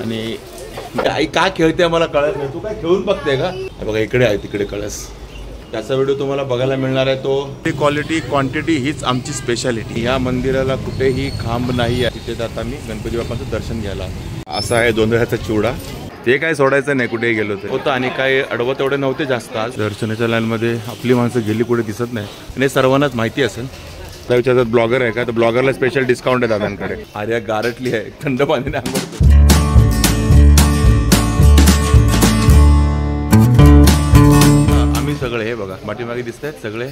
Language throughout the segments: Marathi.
आणि आई का खेळते मला कळत नाही. तू काय खेळून बघते का? बघा इकडे आहे तिकडे कळस. त्याचा व्हिडिओ तुम्हाला बघायला मिळणार आहे. तो क्वालिटी क्वांटिटी हीच आमची स्पेशालिटी. या मंदिराला कुठेही खांब नाही आहे. तिथे आता मी गणपती बाप्पांचं दर्शन घ्यायला. असा आहे जोंधळ्याचा चिवडा. ते काय सोडायचं नाही कुठेही गेलो तर होतं. आणि काय अडवत एवढे नव्हते जास्त. आज दर्शनाच्या लाईनमध्ये आपली माणसं गेली कुठे दिसत नाही. आणि सर्वांनाच माहिती असेल. त्या विचारात ब्लॉगर आहे का? तर ब्लॉगरला स्पेशल डिस्काउंट आहे दादांकडे. आर्या गारटली आहे. थंड पाण्याने आंघोळ. आम्ही सगळे हे बघा पाठीमागे दिसत आहेत सगळे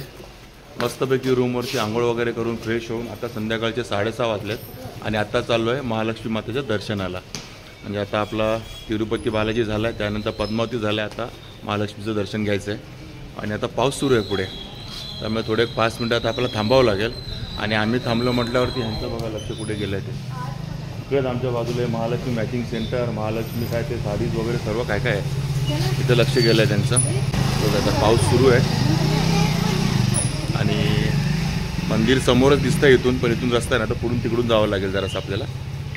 मस्तपैकी रूमवरची आंघोळ वगैरे करून फ्रेश होऊन आता संध्याकाळचे 6:30 वाजलेत आणि आता चाललो आहे महालक्ष्मी मातेच्या दर्शनाला. म्हणजे आता आपला तिरुपती बालाजी झाला आहे, त्यानंतर पद्मावती झालं आहे. आता महालक्ष्मीचं दर्शन घ्यायचं आहे. आणि आता पाऊस सुरू आहे पुढे, त्यामुळे थोडे 5 मिनिटात आपल्याला थांबावं लागेल. आणि आम्ही थांबलो म्हटल्यावरती ह्यांचं बघा लक्ष कुठे गेलं आहे ते. इकडेच आमच्या बाजूला आहे महालक्ष्मी मॅचिंग सेंटर, महालक्ष्मी काय ते साडीज वगैरे सर्व काय काय आहे तिथं लक्ष गेलं आहे त्यांचं. आता पाऊस सुरू आहे आणि मंदिर समोरच दिसतं इथून, पण इथून रस्ता आहे ना तर पुढून तिकडून जावं लागेल जरासं आपल्याला.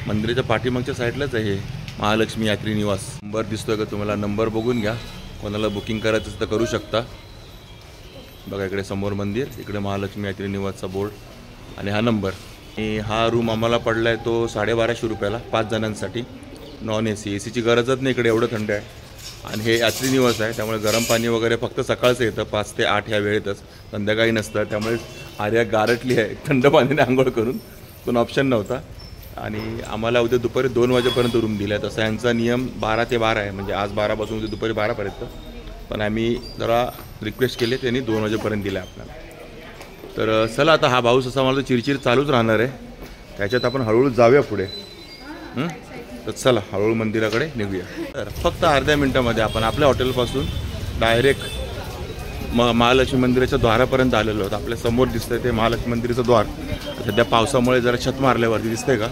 मंदिराच्या पाठीमागच्या साईडलाच आहे हे महालक्ष्मी यात्री निवास. नंबर दिसतोय का तुम्हाला? नंबर बघून घ्या. कोणाला बुकिंग करायचं असेल तर करू शकता. बघा इकडे समोर मंदिर, इकडे महालक्ष्मी यात्री निवासचा बोर्ड आणि हा नंबर. आणि हा रूम आम्हाला पडला आहे तो 1250 रुपयाला 5 जणांसाठी. Non AC. ACची गरजच नाही इकडे, एवढं थंड आहे. आणि हे यात्री निवास आहे त्यामुळे गरम पाणी वगैरे फक्त सकाळचं येतं 5 ते 8 ह्या वेळेतच, संध्याकाळी नसतं. त्यामुळे आर्या गारटली आहे थंड पाण्याने आंघोळ करून. पण ऑप्शन नव्हता. आणि आम्हाला उद्या दुपारी 2 वाजेपर्यंत रूम दिला आहे. तसा यांचा नियम 12 ते 12 आहे, म्हणजे आज 12 पासून उद्या दुपारी 12पर्यंत. पण आम्ही जरा रिक्वेस्ट केली, त्यांनी 2 वाजेपर्यंत दिलं आहे आपल्याला. तर चला आता हा पाऊस असा मला चिरचिर चालूच राहणार आहे, त्याच्यात आपण हळूहळू जाऊया पुढे. तर चला हळूहळू मंदिराकडे निघूया. तर फक्त अर्ध्या मिनटामध्ये आपण आपल्या हॉटेलपासून डायरेक्ट महालक्ष्मी मंदिराच्या द्वारापर्यंत आलेलो आहोत. आपल्या समोर दिसतंय ते महालक्ष्मी मंदिराचं द्वार. सध्या पावसामुळे जरा छत मारल्यावरती दिसतंय का,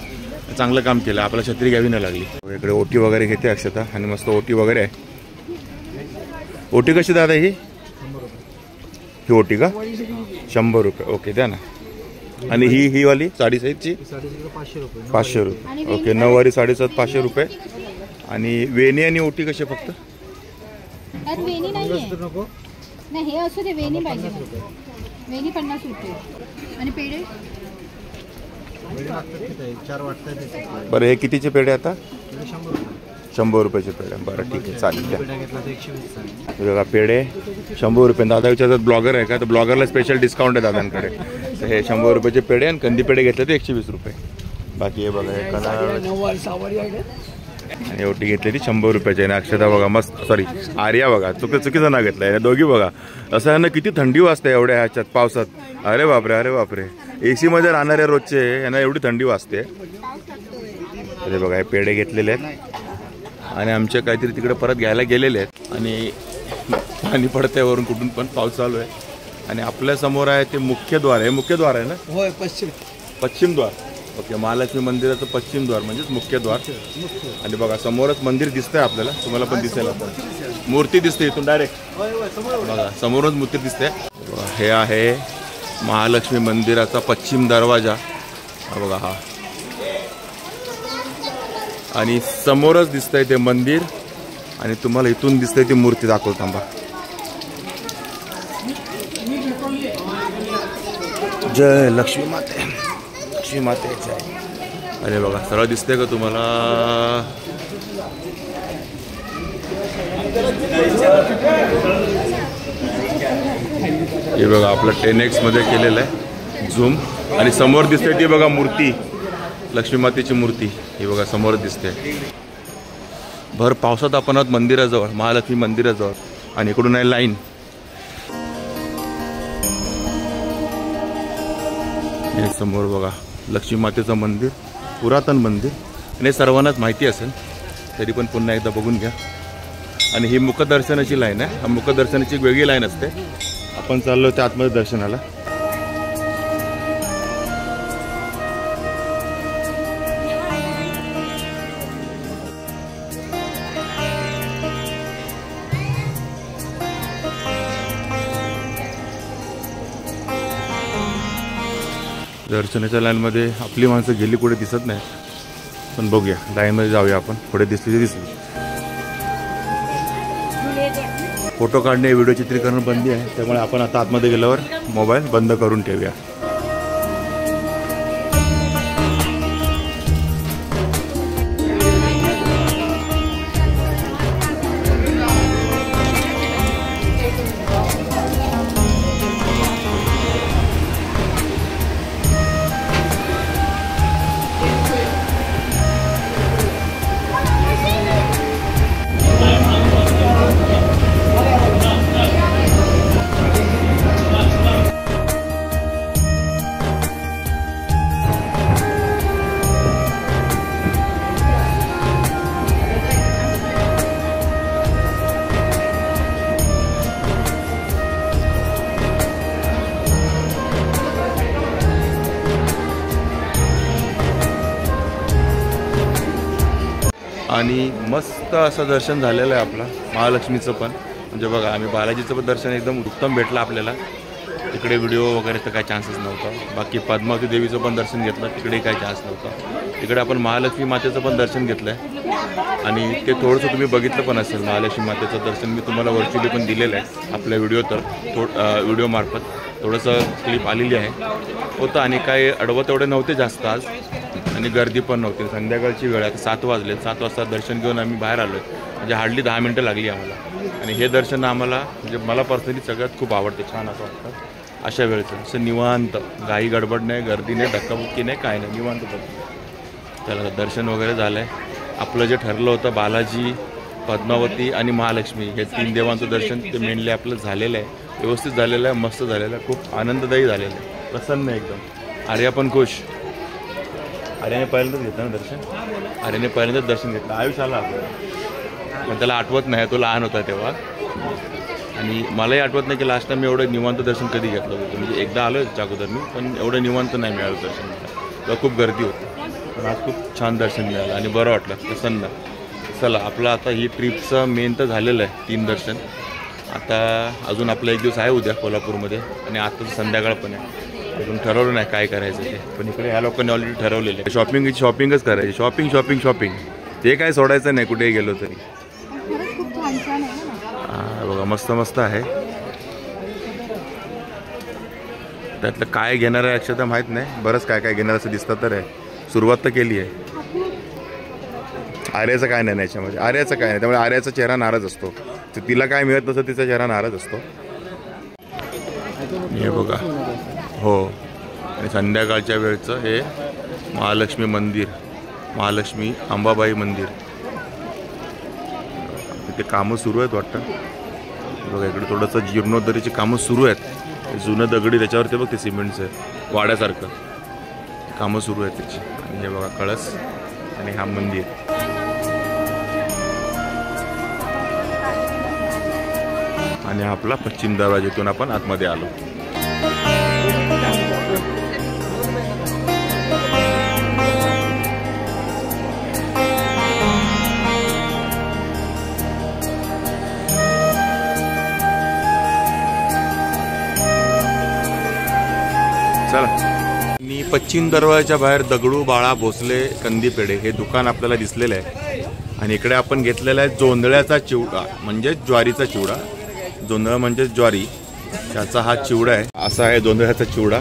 चांगलं काम केलं. आपल्याला छत्री घ्यावी नाही लागली. इकडे ओटी वगैरे घेते अक्षता आणि मस्त ओटी वगैरे आहे. ओटी कशी दादा ही ओटी का? 100 रुपये. ओके द्या ना. आणि ही वाली साडी साईजची 500 रुपये. ओके. 9वारी साडेसात 500 रुपये. आणि वेणी आणि ओटी कशी फक्त? नाही असू दे, वेणी पाहिजे. वेणी 50 रुपये आणि पेढे 4 वाटतात. बरं हे कितीचे पेढे आता? 100 रुपयाचे पेढे. बरं ठीक आहे चालेल द्या. बघा पेढे 100 रुपये. दादा विचारतात ब्लॉगर आहे का? तर ब्लॉगरला स्पेशल डिस्काउंट आहे दादांकडे. तर हे 100 रुपयाचे पेढे आणि कंदी पेढे घेतले ते 120 रुपये. बाकी हे बघा हे कलर आणि ओटी घेतलेली 100 रुपयाची. आणि अक्षता बघा मस्त, सॉरी आर्या बघा चुकीचं नाव घेतलं आहे. दोघी बघा असं आहे ना, किती थंडी वाजते एवढ्या ह्याच्यात पावसात. अरे बापरे अरे बापरे. AC मध्ये राहणारे रोजचे यांना एवढी थंडी वाजते. अरे बघा हे पेढे घेतलेले आहेत आणि आमच्या काहीतरी तिकडे परत घ्यायला गेलेले आहेत. आणि पाणी पडतंय वरून कुठून पण, पाऊस चालू आहे. आणि आपल्या समोर आहे ते मुख्य द्वार आहे. मुख्य द्वार आहे ना? होय, पश्चिम द्वार. ओके. महालक्ष्मी मंदिराचं पश्चिम द्वार म्हणजेच मुख्य द्वार. आणि बघा समोरच मंदिर दिसतंय आपल्याला, तुम्हाला पण दिसेल. आता मूर्ती दिसते इथून डायरेक्ट बघा, समोरच मूर्ती दिसते. हे आहे महालक्ष्मी मंदिराचा पश्चिम दरवाजा. बघा हा. आणि समोरच दिसतंय ते मंदिर आणि तुम्हाला इथून दिसतंय ती मूर्ती. दाखवतो थांबा. जय लक्ष्मी माते, लक्ष्मी माते जय. अरे बघा सरळ दिसतंय का तुम्हाला? हे बघा आपलं 10x मध्ये केलेलं आहे झूम. आणि समोर दिसते ती बघा मूर्ती, लक्ष्मी मातेची मूर्ती. ही बघा समोर दिसते. भर पावसात आपण आहोत मंदिराजवळ, महालक्ष्मी मंदिराजवळ. आणि इकडून आहे लाईन. हे समोर बघा लक्ष्मी मातेचं मंदिर, पुरातन मंदिर. आणि सर्वांनाच माहिती असेल तरी पण पुन्हा एकदा बघून घ्या. आणि ही मुखदर्शनाची लाईन आहे. मुखदर्शनाची एक वेगळी लाईन असते. आपण चाललो त्या आतमध्ये दर्शनाला. दर्शनाच्या लाईनमध्ये आपली माणसं गेली कुठे दिसत नाही. पण बघूया लाईनमध्ये जाऊया आपण, पुढे दिसली दिसली. फोटो काढणे व्हिडिओ चित्रीकरण बंदी आहे, त्यामुळे आपण आता आतमध्ये गेल्यावर मोबाईल बंद करून ठेवूया. आणि मस्त असं दर्शन झालेलं आहे आपलं महालक्ष्मीचं पण. म्हणजे बघा आम्ही बालाजीचं पण दर्शन एकदम उत्तम भेटलं आपल्याला. तिकडे व्हिडिओ वगैरे तर काही चान्सेस नव्हता. बाकी पद्मावती देवीचं पण दर्शन घेतलं, तिकडे काही चान्स नव्हता. इकडे आपण महालक्ष्मी मातेचं पण दर्शन घेतलं आहे आणि ते थोडंसं तुम्ही बघितलं पण असेल. महालक्ष्मी मातेचं दर्शन मी तुम्हाला व्हर्च्युअली पण दिलेलं आहे आपल्या व्हिडिओ व्हिडिओमार्फत थोडंसं क्लिप आलेली आहे होतं. आणि काही अडवत एवढे नव्हते जास्त आज आणि गर्दी पण नव्हती. संध्याकाळची वेळ आहे, 7 वाजले. 7 वाजता दर्शन घेऊन आम्ही बाहेर आलो आहे. म्हणजे हार्डली 10 मिनटं लागली आम्हाला. आणि हे दर्शन आम्हाला म्हणजे मला पर्सनली सगळ्यात खूप आवडते. छान असं वाटतं अशा वेळचं. असं निवांत, घाई गडबड नाही, गर्दी नाही, धक्काबुक्की नाही, काय नाही, निवांत बघ. त्याला दर्शन वगैरे झालं आहे. आपलं जे ठरलं होतं बालाजी, पद्मावती आणि महालक्ष्मी हे 3 देवांचं दर्शन ते मेनली आपलं झालेलं आहे. व्यवस्थित झालेलं आहे, मस्त झालेलं आहे, खूप आनंददायी झालेलं आहे, प्रसन्न एकदम. आर्या पण खुश. आर्याने पहिल्यांदाच घेतलं ना दर्शन. आर्याने पहिल्यांदाच दर्शन घेतलं आयुष्याला आपलं. पण त्याला आठवत नाही, तो लहान होता तेव्हा. आणि मलाही आठवत नाही की लास्ट टाइम मी एवढं निवांत दर्शन कधी घेतलं होतं. म्हणजे एकदा आलो आहे अगोदर मी, पण एवढं निवांत नाही मिळालं दर्शन. तेव्हा खूप गर्दी होती. पण आज खूप छान दर्शन मिळालं आणि बरं वाटलं, प्रसन्न. चला आपलं आता ही ट्रिपचं मेन तर झालेलं आहे 3 दर्शन. आता अजून आपला एक दिवस आहे उद्या कोल्हापूरमध्ये आणि आता संध्याकाळ पण आहे. अजून ठरवलं नाही काय करायचं ते, पण इकडे ह्या लोकांनी ऑलरेडी ठरवलेलं आहे. शॉपिंगच करायची. शॉपिंग ते काय सोडायचं नाही कुठेही गेलो तरी. हां बघा मस्त आहे. त्यातलं काय घेणार आहे अक्षता माहीत नाही. बरंच काय घेणार असं दिसतं तर आहे. सुरुवात तर केली आहे. आर्याचं काय नाही याच्यामध्ये, आर्याचं काय नाही. त्यामुळे आर्याचा चेहरा नाराज असतो. तिला काय मिळत नसतं तिचा चेहरा नाराज असतो. हे बघा हो. आणि संध्याकाळच्या वेळचं हे महालक्ष्मी मंदिर, महालक्ष्मी अंबाबाई मंदिर. तिथे कामं सुरू आहेत वाटतं. बघा इकडे थोडंसं जीर्णोद्धरीची कामं सुरू आहेत. जुनं दगडी त्याच्यावरती बघ ते सिमेंटचं वाड्यासारखं कामं सुरू आहेत त्याची. आणि हे बघा कळस आणि हा मंदिर. आणि आपला पश्चिम दरवाजेतून आपण आतमध्ये आलो. चला मी पश्चिम दरवाजाच्या बाहेर दगडू बाळा भोसले कंदी पेढे हे दुकान आपल्याला दिसलेलं आहे. आणि इकडे आपण घेतलेला आहे जोंधळ्याचा चिवडा, म्हणजे ज्वारीचा चिवडा. जोंधळा म्हणजे ज्वारी, त्याचा हा चिवडा आहे. असा आहे जोंधळ्याचा चिवडा.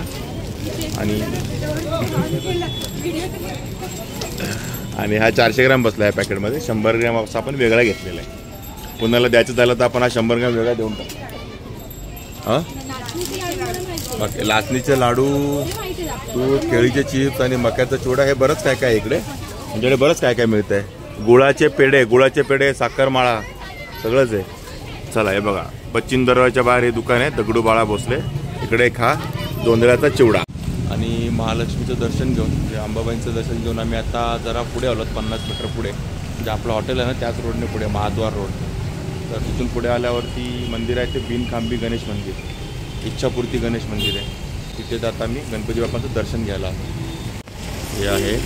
आणि हा 400 ग्रॅम बसला आहे पॅकेटमध्ये. 100 ग्रॅम असा आपण वेगळा घेतलेला आहे. पुन्हाला द्यायचं झालं तर आपण हा 100 ग्रॅम वेगळा देऊन टाकू. हां बाकी लाचणीचे लाडू, दूध, केळीचे चिप्स आणि मक्याचा चिवडा हे बरंच काय काय इकडे म्हणजे बरंच काय काय मिळतं आहे. गुळाचे पेढे, साखरमाळा सगळंच आहे. चला हे बघा पश्चिम दरवाजाच्या बाहेर हे दुकान आहे दगडू बाळा भोसले. इकडे खा जोंधळ्याचा चिवडा. आणि महालक्ष्मीचं दर्शन घेऊन म्हणजे अंबाबाईंचं दर्शन घेऊन आम्ही आता जरा पुढे आलो 50 मीटर पुढे. म्हणजे आपलं हॉटेल आहे ना त्याच रोडने पुढे महाद्वार रोड. तर तिथून पुढे आल्यावरती मंदिर आहे ते बिनखांबी गणेश मंदिर, इच्छापूर्ती गणेश मंदिर आहे. तिथे आता मी गणपती बाप्पाचं दर्शन घ्यायला. हे आहे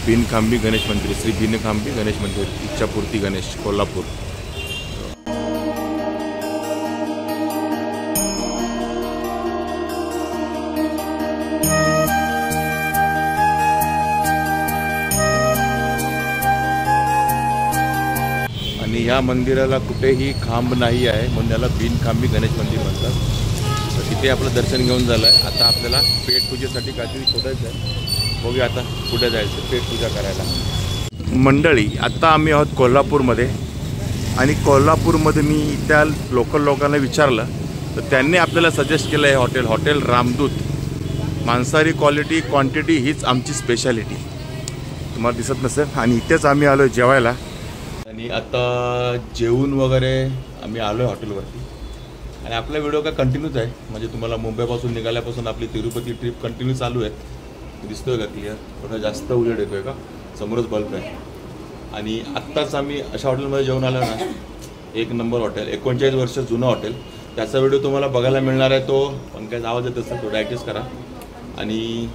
बिनखांबी गणेश मंदिर, श्री बिनखांबी गणेश मंदिर, इच्छापूर्ती गणेश, कोल्हापूर. ह्या मंदिराला कुठेही खांब नाही आहे म्हणून याला बिनखांबी गणेश मंदिर म्हणतात. तर तिथे आपलं दर्शन घेऊन झालं आहे. आता आपल्याला पेटपूजेसाठी काहीतरी शोधायचं आहे. बघूया आता कुठे जायचं पेटपूजा करायला. मंडळी आता आम्ही आहोत कोल्हापूरमध्ये आणि कोल्हापूरमध्ये मी त्या लोकल लोकांना विचारलं तर त्यांनी आपल्याला सजेस्ट केलं आहे हॉटेल रामदूत. मांसाहारी क्वालिटी क्वांटिटी हीच आमची स्पेशालिटी. तुम्हाला दिसत नसेल. आणि इथेच आम्ही आलो आहे जेवायला. आणि आता जेवून वगैरे आम्ही आलो आहे हॉटेलवरती. आणि आपला व्हिडिओ काय कंटिन्यूच आहे. म्हणजे तुम्हाला मुंबईपासून निघाल्यापासून आपली तिरुपती ट्रिप कंटिन्यू चालू आहे. दिसतोय का क्लिअर? थोडा जास्त उजेड येतोय का? समोरच बल्ब आहे. आणि आत्ताच आम्ही अशा हॉटेलमध्ये जेवून आलो ना. एक नंबर हॉटेल, 39 वर्ष जुनं हॉटेल. त्याचा व्हिडिओ तुम्हाला बघायला मिळणार आहे. तो पण काय आवाज येत असेल थोडा ॲडजस्ट करा. आणि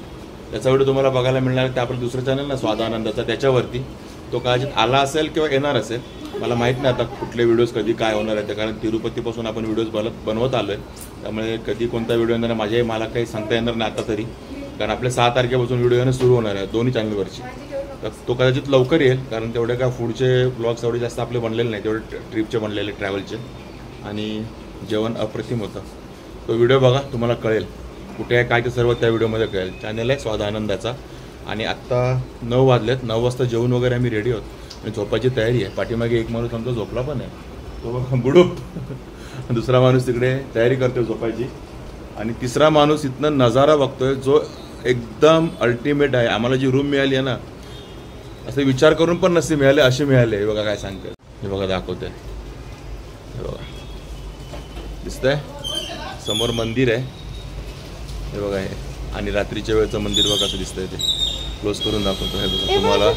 त्याचा व्हिडिओ तुम्हाला बघायला मिळणार आहे. ते आपलं दुसरं चॅनल ना स्वादानंदाचा, त्याच्यावरती तो कदाचित आला असेल किंवा येणार असेल. मला माहीत नाही आता कुठले व्हिडिओज कधी काय होणार आहे ते. कारण तिरुपतीपासून आपण व्हिडिओज बनवत आलो आहे. त्यामुळे कधी कोणता व्हिडिओ येणार माझ्याही मला काही सांगता येणार नाही आता तरी. कारण आपले 6 तारखेपासून व्हिडिओ येणं सुरू होणार आहे दोन्ही चॅनलवरची. तर तो कदाचित लवकर येईल. कारण तेवढे काय पुढचे ब्लॉग्स एवढे जास्त आपले बनलेले नाही. तेवढे ट्रिपचे बनलेले ट्रॅव्हलचे. आणि जेवण अप्रतिम होतं. तो व्हिडिओ बघा तुम्हाला कळेल कुठे आहे काय ते सर्व त्या व्हिडिओमध्ये कळेल. चॅनल आहे स्वाद आनंदाचा. आणि आत्ता 9 वाजलेत. 9 वाजता जेवून वगैरे आम्ही रेडी आहोत आणि झोपायची तयारी आहे. पाठीमागे एक माणूस आमचा झोपला पण आहे. तो बुडूप. दुसरा माणूस तिकडे तयारी करतोय झोपायची. आणि तिसरा माणूस इथनं नजारा बघतोय जो एकदम अल्टिमेट आहे. आम्हाला जी रूम मिळाली आहे ना असं विचार करून पण नसते मिळाले असे मिळाले. हे बघा काय सांगते. हे बघा दाखवते. हे बघा दिसतंय समोर मंदिर आहे. हे बघा हे. आणि रात्रीच्या वेळचं मंदिर बघा कसं दिसतंय ते. क्लोज करून दाखवतो. हे बघा तुम्हाला.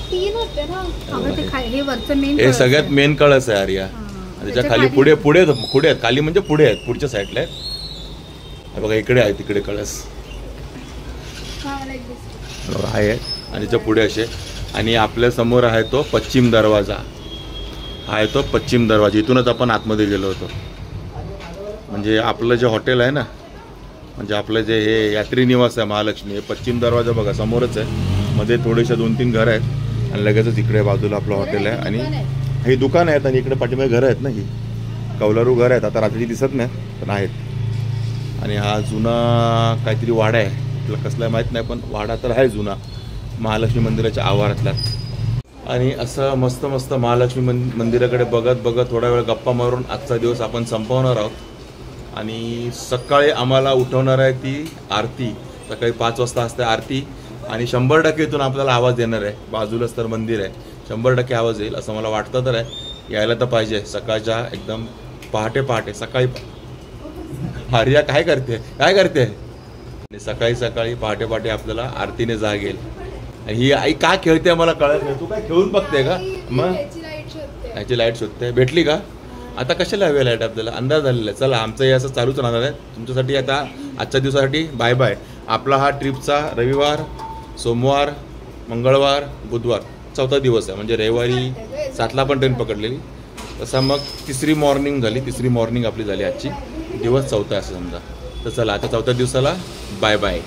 हे सगळ्यात मेन कळस आहे आर्या. आणि त्याच्या खाली पुढे आहेत. खाली म्हणजे पुढे आहेत. पुढच्या साईडला आहेत. हे बघा इकडे आहे तिकडे कळस आहे. आणि त्याच्या पुढे असे. आणि आपल्या समोर आहे तो पश्चिम दरवाजा. हा आहे तो पश्चिम दरवाजा. इथूनच आपण आतमध्ये गेलो होतो. म्हणजे आपलं जे हॉटेल आहे ना म्हणजे आपलं जे हे यात्री निवास आहे महालक्ष्मी हे पश्चिम दरवाजा बघा समोरच आहे. मध्ये थोडेसे 2-3 घरं आहेत आणि लगेचच इकडे बाजूला आपलं हॉटेल आहे. आणि हे दुकान आहेत आणि इकडे पाठीमागे घरं आहेत ना. ही कौलारू घरं आहेत. आता रात्री दिसत नाही पण आहेत. आणि हा जुना काहीतरी वाडा आहे. आपल्याला कसला माहीत नाही पण वाडा तर आहे जुना महालक्ष्मी मंदिराच्या आवारातला. आणि असं मस्त मस्त महालक्ष्मी मंदिराकडे बघत बघत थोडा वेळ गप्पा मारून आजचा दिवस आपण संपवणार आहोत. आणि सकाळी आम्हाला उठवणार आहे ती आरती. सकाळी 5 वाजता असते आरती. आणि 100% इथून आपल्याला आवाज येणार आहे. बाजूलाच तर मंदिर आहे. 100% आवाज येईल असं मला वाटतं तर आहे. यायला तर पाहिजे सकाळच्या एकदम पहाटे सकाळी. आर्या काय करते आणि सकाळी पहाटे आपल्याला आरतीने जाग येईल. आणि ही आई का खेळते मला कळत नाही. तू काय खेळून बघते का? मग याची लाईट शोधते. भेटली का? आता कशाला हवी लाईट आपल्याला? अंदाज झालेला आहे. चला आमचं हे असं चालूच राहणार आहे तुमच्यासाठी. आता आजच्या दिवसासाठी बाय बाय. आपला हा ट्रिपचा रविवार, सोमवार, मंगळवार, बुधवार 4था दिवस आहे. म्हणजे रविवारी 7ला पण ट्रेन पकडलेली. तसा मग 3री मॉर्निंग झाली. 3री मॉर्निंग आपली झाली आजची. दिवस 4था असं समजा. तर चला आता 4थ्या दिवसाला बाय बाय.